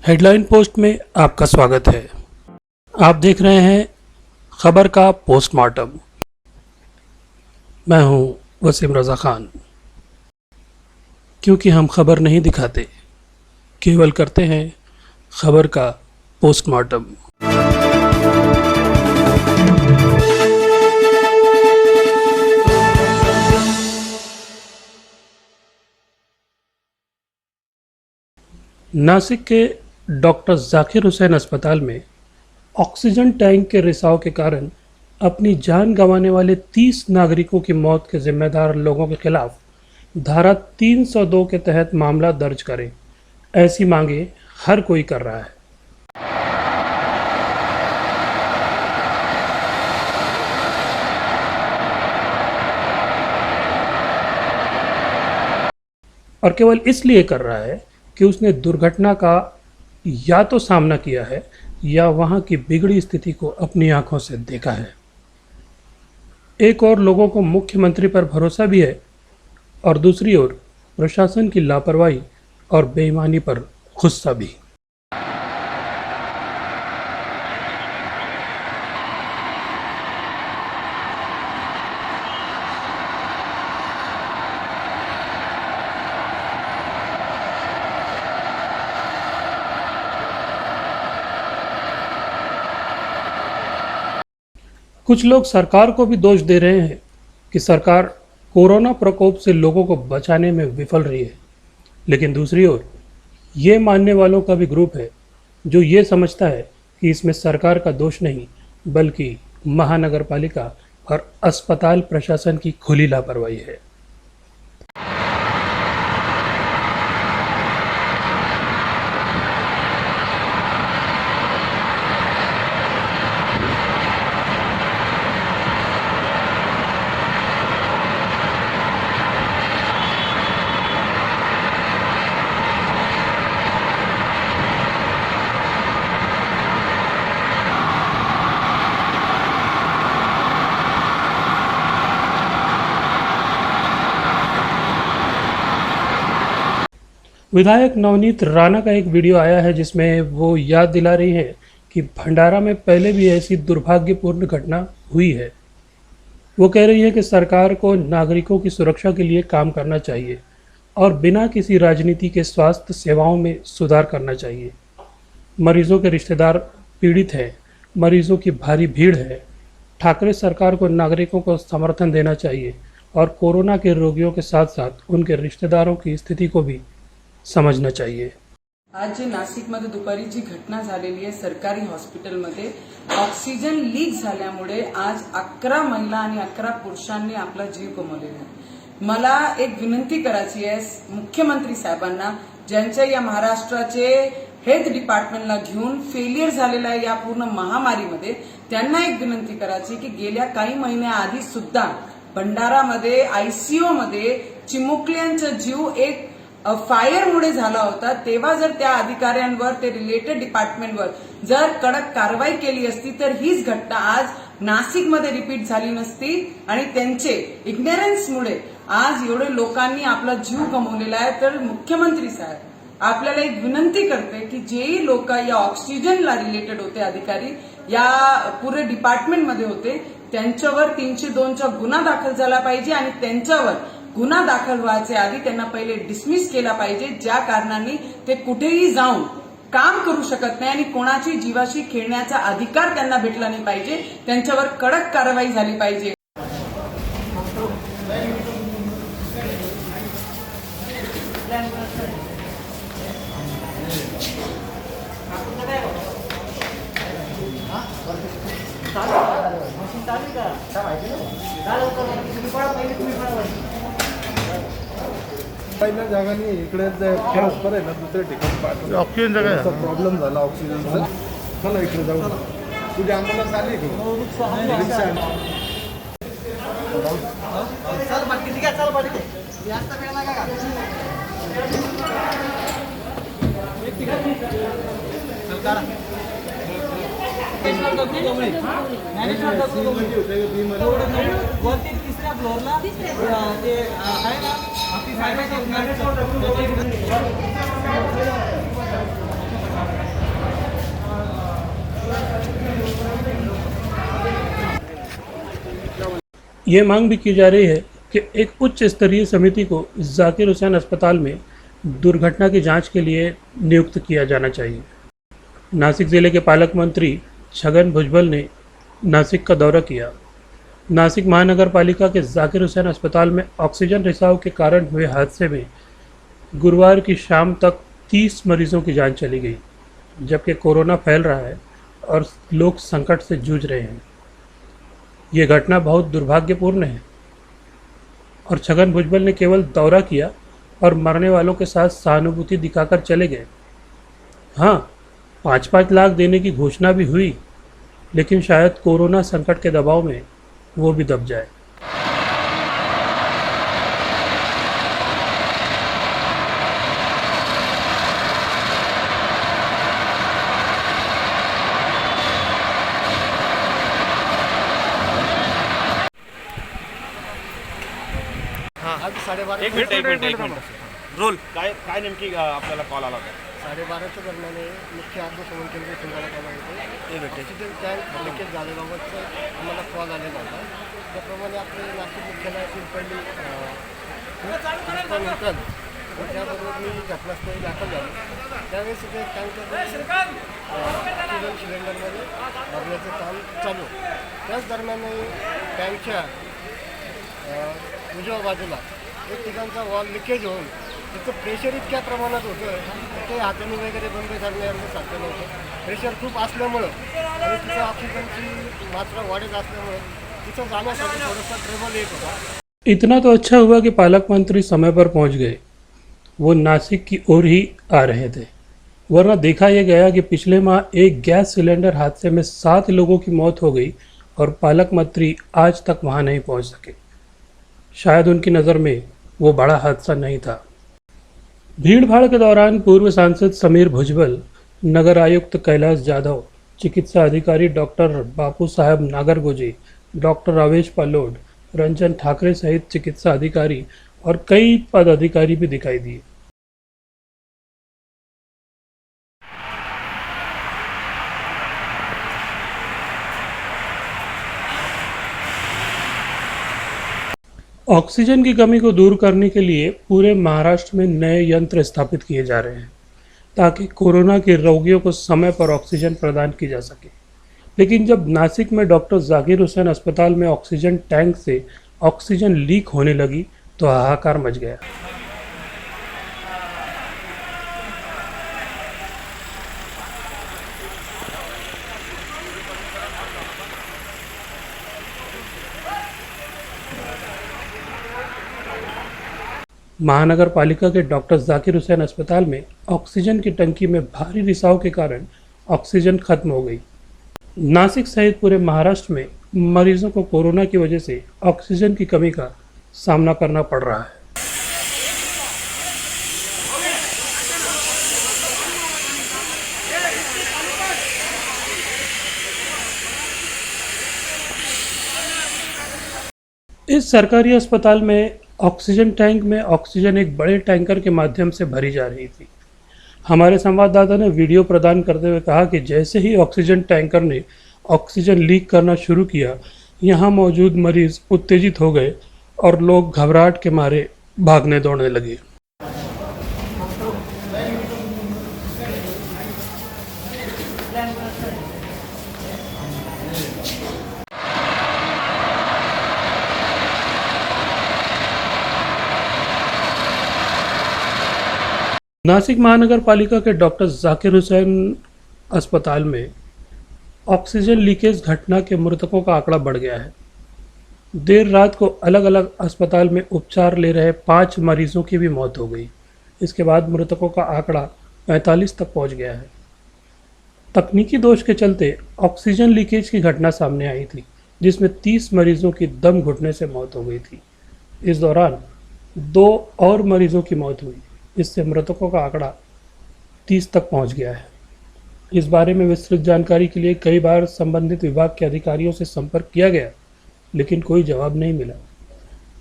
Headline post में आपका स्वागत है। आप देख रहे हैं खबर का पोस्टमार्टम। मैं हूं वसीम रज़ा खान। क्योंकि हम खबर नहीं दिखाते, केवल करते हैं खबर का पोस्टमार्टम। नासिक के डॉक्टर जाकिर हुसैन अस्पताल में ऑक्सीजन टैंक के रिसाव के कारण अपनी जान गंवाने वाले 30 नागरिकों की मौत के जिम्मेदार लोगों के खिलाफ धारा 302 के तहत मामला दर्ज करें, ऐसी मांगे हर कोई कर रहा है। और केवल इसलिए कर रहा है कि उसने दुर्घटना का या तो सामना किया है या वहां की बिगड़ी स्थिति को अपनी आंखों से देखा है। एक और लोगों को मुख्यमंत्री पर भरोसा भी है और दूसरी ओर प्रशासन की लापरवाही और बेईमानी पर गुस्सा भी। कुछ लोग सरकार को भी दोष दे रहे हैं कि सरकार कोरोना प्रकोप से लोगों को बचाने में विफल रही है, लेकिन दूसरी ओर ये मानने वालों का भी ग्रुप है जो ये समझता है कि इसमें सरकार का दोष नहीं बल्कि महानगरपालिका और अस्पताल प्रशासन की खुली लापरवाही है। विधायक नवनीत राणा का एक वीडियो आया है जिसमें वो याद दिला रही है कि भंडारा में पहले भी ऐसी दुर्भाग्यपूर्ण घटना हुई है। वो कह रही है कि सरकार को नागरिकों की सुरक्षा के लिए काम करना चाहिए और बिना किसी राजनीति के स्वास्थ्य सेवाओं में सुधार करना चाहिए। मरीजों के रिश्तेदार पीड़ित हैं, मरीजों की भारी भीड़ है। ठाकरे सरकार को नागरिकों को समर्थन देना चाहिए और कोरोना के रोगियों के साथ साथ उनके रिश्तेदारों की स्थिति को भी समझना चाहिए। आज जे नाशिकमध्ये दुपारी जी घटना झालेली आहे सरकारी हॉस्पिटलमध्ये ऑक्सिजन लीक झाल्यामुळे आज 11 महिला आणि 11 पुरुषांनी आपला जीव गमावलेला आहे। मला एक विनंती करायची आहे मुख्यमंत्री साहेबांना, ज्यांच्या या महाराष्ट्राचे हेल्थ डिपार्टमेंटला घेऊन फेलियर झालेला आहे या पूर्ण महामारीमध्ये, त्यांना एक विनंती करायची की गेल्या काही महिन्याआधी सुद्धा भंडारामध्ये आयसीयू मध्ये चिमुकल्यांचा जीव एक फायरमुळे झाला होता। तेव्हा जर त्या अधिकाऱ्यांवर, ते रिलेटेड डिपार्टमेंटवर जर कडक कारवाई केली असती तर हीच घटना आज नाशिकमध्ये रिपीट झाली नसती आणि त्यांचे इग्नोरन्समुळे आज एवढे लोकांनी आपला जीव गमावलेला आहे। तर मुख्यमंत्री साहेब, आपल्याला एक विनंती करते की जेही लोक या ऑक्सिजनला रिलेटेड होते, अधिकारी या पुरे डिपार्टमेंटमध्ये होते, त्यांच्यावर 302चा गुन्हा दाखल झाला पाहिजे आणि त्यांच्यावर गुन्हा दाखल व्हायचे आधी त्यांना पहिले डिसमिस केला पाहिजे, ज्या कारणांनी ते कुठेही जाऊन काम करू शकत नाही आणि कोणाची जीवाशी खेळण्याचा अधिकार त्यांना भेटला नाही पाहिजे। त्यांच्यावर कडक कारवाई झाली पाहिजे। पहिल्या जागाने इकडे ट्रान्सफर आहे ना, दुसऱ्या ठिकाणी पाठवलं। ऑक्सिजन जगा प्रॉब्लेम झाला ऑक्सिजनचा। चला इकडे जाऊ। तुझी आम्हाला आली की सर बाकी ठीक आहे, चल बाकी जास्त वेळ लागा का? चल करा वरती तिसऱ्या फ्लोअरला ते आहे ना आपली साहेबांची ये मांग भी की जा रही है कि एक उच्च स्तरीय समिति को जाकिर हुसैन अस्पताल में दुर्घटना की जांच के लिए नियुक्त किया जाना चाहिए। नासिक जिले के पालक मंत्री छगन भुजबल ने नासिक का दौरा किया। नासिक महानगर पालिका के जाकिर हुसैन अस्पताल में ऑक्सीजन रिसाव के कारण हुए हादसे में गुरुवार की शाम तक 30 मरीजों की जान चली गई, जबकि कोरोना फैल रहा है और लोग संकट से जूझ रहे हैं। ये घटना बहुत दुर्भाग्यपूर्ण है और छगन भुजबल ने केवल दौरा किया और मरने वालों के साथ सहानुभूति दिखाकर चले गए। हाँ, 5-5 लाख देने की घोषणा भी हुई, लेकिन शायद कोरोना संकट के दबाव में वो भी दब जाए। आज 12:30 एक मिनिट रोल काय नेमकी आपल्याला कॉल आला होता 12:30च्या दरम्यान मुख्य आरोग्य समूह केंद्र शिंगाला कामामध्ये ऑक्सिजन टँक लिकेज झाल्याबाबत आम्हाला कॉल आलेला होता। त्याप्रमाणे आपले नाशिक मुख्यालयातील पहिली नंतर त्याबरोबर मी घटनास्थळी दाखल झालो। त्यावेळेस ते टँकर ऑक्सिजन सिलेंडरमध्ये भरण्याचं काम चालू। त्याच दरम्यान टँकच्या उजव्या बाजूला एक ठिकाणचा वॉल लिकेज होऊन त्याचं प्रेशर इतक्या प्रमाणात होतं ते हाताने वगैरे बंद करण्याचं साध्य नव्हतं। प्रेशर खूप असल्यामुळं आणि तिथं ऑक्सिजनची मात्रा वाढत असल्यामुळं तिथं जाण्यासाठी थोडासा ट्रबल येत होता। इतना तो अच्छा हुआ कि पालक मंत्री समय पर पहुंच गए। वो नासिक की ओर ही आ रहे थे, वरना देखा यह गया कि पिछले माह एक गैस सिलेंडर हादसे में 7 लोगों की मौत हो गई और पालक मंत्री आज तक वहां नहीं पहुंच सके। शायद उनकी नज़र में वो बड़ा हादसा नहीं था। भीड़ भाड़ के दौरान पूर्व सांसद समीर भुजबल, नगर आयुक्त कैलाश जाधव, चिकित्सा अधिकारी डॉक्टर बापू साहब नागरगोजे, डॉक्टर अवेश पालोड, रंजन ठाकरे सहित चिकित्सा अधिकारी और कई पदाधिकारी भी दिखाई दिए। ऑक्सीजन की कमी को दूर करने के लिए पूरे महाराष्ट्र में नए यंत्र स्थापित किए जा रहे हैं ताकि कोरोना के रोगियों को समय पर ऑक्सीजन प्रदान की जा सके। लेकिन जब नासिक में डॉक्टर जाकिर हुसैन अस्पताल में ऑक्सीजन टैंक से ऑक्सीजन लीक होने लगी तो हाहाकार मच गया। महानगर पालिका के डॉक्टर जाकिर हुसैन अस्पताल में ऑक्सीजन की टंकी में भारी रिसाव के कारण ऑक्सीजन खत्म हो गई। नासिक सहित पूरे महाराष्ट्र में मरीजों को कोरोना की वजह से ऑक्सीजन की कमी का सामना करना पड़ रहा है। इस सरकारी अस्पताल में ऑक्सीजन टैंक में ऑक्सीजन एक बड़े टैंकर के माध्यम से भरी जा रही थी। हमारे संवाददाता ने वीडियो प्रदान करते हुए कहा कि जैसे ही ऑक्सीजन टैंकर ने ऑक्सीजन लीक करना शुरू किया, यहाँ मौजूद मरीज उत्तेजित हो गए और लोग घबराहट के मारे भागने दौड़ने लगे। नासिक महानगर पालिका के डॉक्टर जाकिर हुसैन अस्पताल में ऑक्सीजन लीकेज घटना के मृतकों का आंकड़ा बढ़ गया है। देर रात को अलग अलग अस्पताल में उपचार ले रहे 5 मरीजों की भी मौत हो गई। इसके बाद मृतकों का आंकड़ा 45 तक पहुंच गया है। तकनीकी दोष के चलते ऑक्सीजन लीकेज की घटना सामने आई थी, जिसमें 30 मरीजों की दम घुटने से मौत हो गई थी। इस दौरान 2 और मरीजों की मौत हुई, इससे मृतकों का आंकड़ा 30 तक पहुंच गया है। इस बारे में विस्तृत जानकारी के लिए कई बार संबंधित विभाग के अधिकारियों से संपर्क किया गया, लेकिन कोई जवाब नहीं मिला।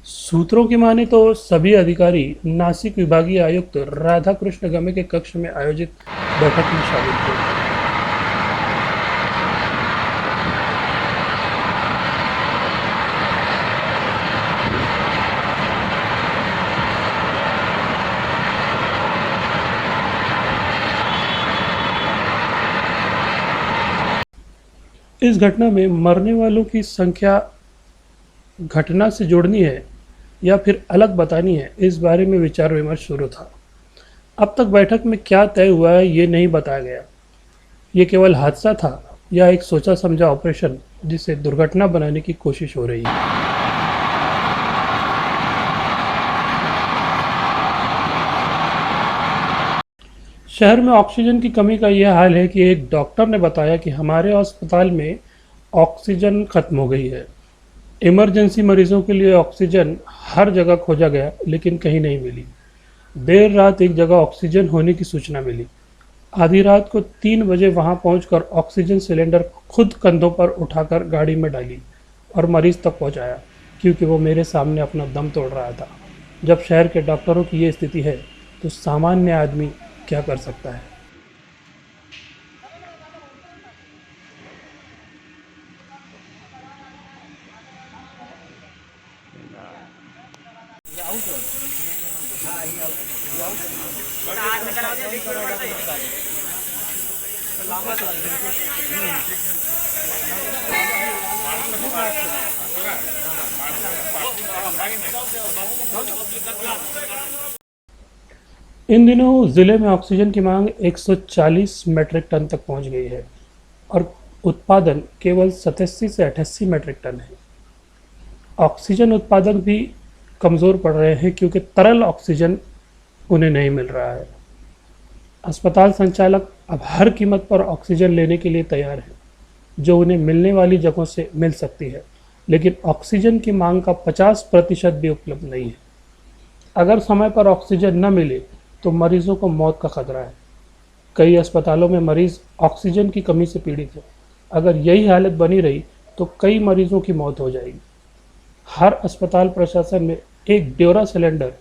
सूत्रों की माने तो सभी अधिकारी नासिक विभागीय आयुक्त राधाकृष्ण गमे के कक्ष में आयोजित बैठक में शामिल थे। इस घटना में मरने वालों की संख्या घटना से जोड़नी है या फिर अलग बतानी है, इस बारे में विचार विमर्श शुरू था। अब तक बैठक में क्या तय हुआ है ये नहीं बताया गया। ये केवल हादसा था या एक सोचा समझा ऑपरेशन जिसे दुर्घटना बनाने की कोशिश हो रही है। शहर में ऑक्सीजन की कमी का यह हाल है कि एक डॉक्टर ने बताया कि हमारे अस्पताल में ऑक्सीजन खत्म हो गई है। इमरजेंसी मरीजों के लिए ऑक्सीजन हर जगह खोजा गया लेकिन कहीं नहीं मिली। देर रात एक जगह ऑक्सीजन होने की सूचना मिली। आधी रात को 3 बजे वहां पहुंचकर ऑक्सीजन सिलेंडर खुद कंधों पर उठाकर गाड़ी में डाली और मरीज तक पहुंचाया, क्योंकि वो मेरे सामने अपना दम तोड़ रहा था। जब शहर के डॉक्टरों की ये स्थिति है तो सामान्य आदमी क्या कर सकता है। इन दिनों जिले में ऑक्सीजन की मांग 140 मीट्रिक टन तक पहुंच गई है और उत्पादन केवल 87 से 88 मीट्रिक टन है। ऑक्सीजन उत्पादक भी कमज़ोर पड़ रहे हैं क्योंकि तरल ऑक्सीजन उन्हें नहीं मिल रहा है। अस्पताल संचालक अब हर कीमत पर ऑक्सीजन लेने के लिए तैयार हैं, जो उन्हें मिलने वाली जगहों से मिल सकती है, लेकिन ऑक्सीजन की मांग का 50% भी उपलब्ध नहीं है। अगर समय पर ऑक्सीजन न मिले तो मरीजों को मौत का खतरा है। कई अस्पतालों में मरीज ऑक्सीजन की कमी से पीड़ित हैं। अगर यही हालत बनी रही तो कई मरीजों की मौत हो जाएगी। हर अस्पताल प्रशासन में एक ड्योरा सिलेंडर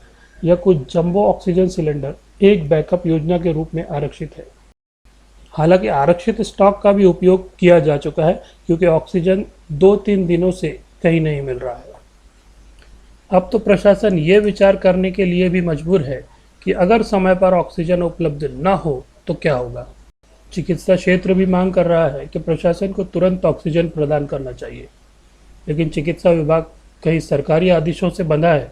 या कुछ जंबो ऑक्सीजन सिलेंडर एक बैकअप योजना के रूप में आरक्षित है। हालांकि आरक्षित स्टॉक का भी उपयोग किया जा चुका है क्योंकि ऑक्सीजन 2-3 दिनों से कहीं नहीं मिल रहा है। अब तो प्रशासन ये विचार करने के लिए भी मजबूर है कि अगर समय पर ऑक्सीजन उपलब्ध न हो तो क्या होगा। चिकित्सा क्षेत्र भी मांग कर रहा है कि प्रशासन को तुरंत ऑक्सीजन प्रदान करना चाहिए, लेकिन चिकित्सा विभाग कहीं सरकारी आदेशों से बंधा है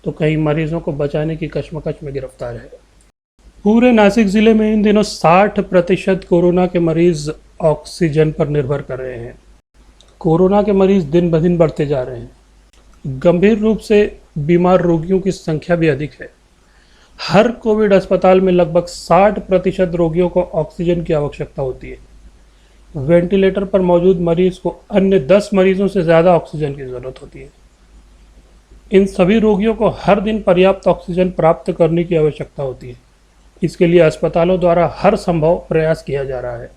तो कहीं मरीजों को बचाने की कश्मकश में गिरफ्तार है। पूरे नासिक जिले में इन दिनों 60% कोरोना के मरीज ऑक्सीजन पर निर्भर कर रहे हैं। कोरोना के मरीज दिन ब दिन बढ़ते जा रहे हैं। गंभीर रूप से बीमार रोगियों की संख्या भी अधिक है। हर कोविड अस्पताल में लगभग 60% रोगियों को ऑक्सीजन की आवश्यकता होती है। वेंटिलेटर पर मौजूद मरीज को अन्य 10 मरीजों से ज़्यादा ऑक्सीजन की ज़रूरत होती है। इन सभी रोगियों को हर दिन पर्याप्त ऑक्सीजन प्राप्त करने की आवश्यकता होती है। इसके लिए अस्पतालों द्वारा हर संभव प्रयास किया जा रहा है,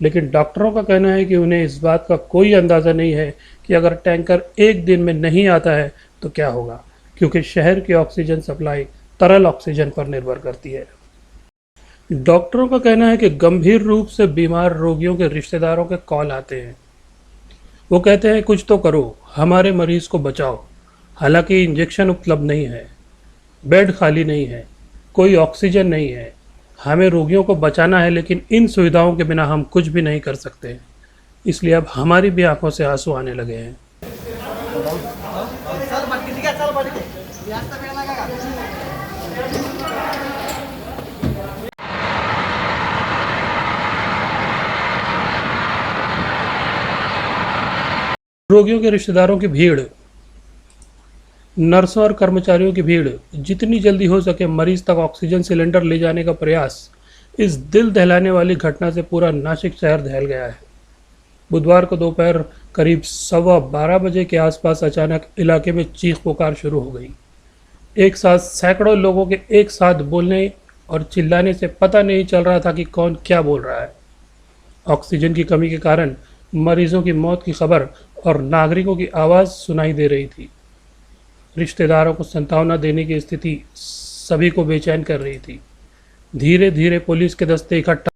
लेकिन डॉक्टरों का कहना है कि उन्हें इस बात का कोई अंदाज़ा नहीं है कि अगर टैंकर एक दिन में नहीं आता है तो क्या होगा, क्योंकि शहर की ऑक्सीजन सप्लाई तरल ऑक्सीजन पर निर्भर करती है। डॉक्टरों का कहना है कि गंभीर रूप से बीमार रोगियों के रिश्तेदारों के कॉल आते हैं। वो कहते हैं कुछ तो करो, हमारे मरीज को बचाओ। हालांकि इंजेक्शन उपलब्ध नहीं है, बेड खाली नहीं है, कोई ऑक्सीजन नहीं है। हमें रोगियों को बचाना है, लेकिन इन सुविधाओं के बिना हम कुछ भी नहीं कर सकते। इसलिए अब हमारी भी आंखों से आंसू आने लगे हैं। रोगियों के रिश्तेदारों की भीड़, नर्सों और कर्मचारियों की भीड़, जितनी जल्दी हो सके मरीज तक ऑक्सीजन सिलेंडर ले जाने का प्रयास, इस दिल दहलाने वाली घटना से पूरा नासिक शहर दहल गया है। बुधवार को दोपहर करीब 12:15 बजे के आसपास अचानक इलाके में चीख पुकार शुरू हो गई। एक साथ सैकड़ों लोगों के एक साथ बोलने और चिल्लाने से पता नहीं चल रहा था कि कौन क्या बोल रहा है। ऑक्सीजन की कमी के कारण मरीजों की मौत की खबर और नागरिकों की आवाज़ सुनाई दे रही थी। रिश्तेदारों को सांत्वना देने की स्थिति सभी को बेचैन कर रही थी। धीरे धीरे पुलिस के दस्ते इकट्ठा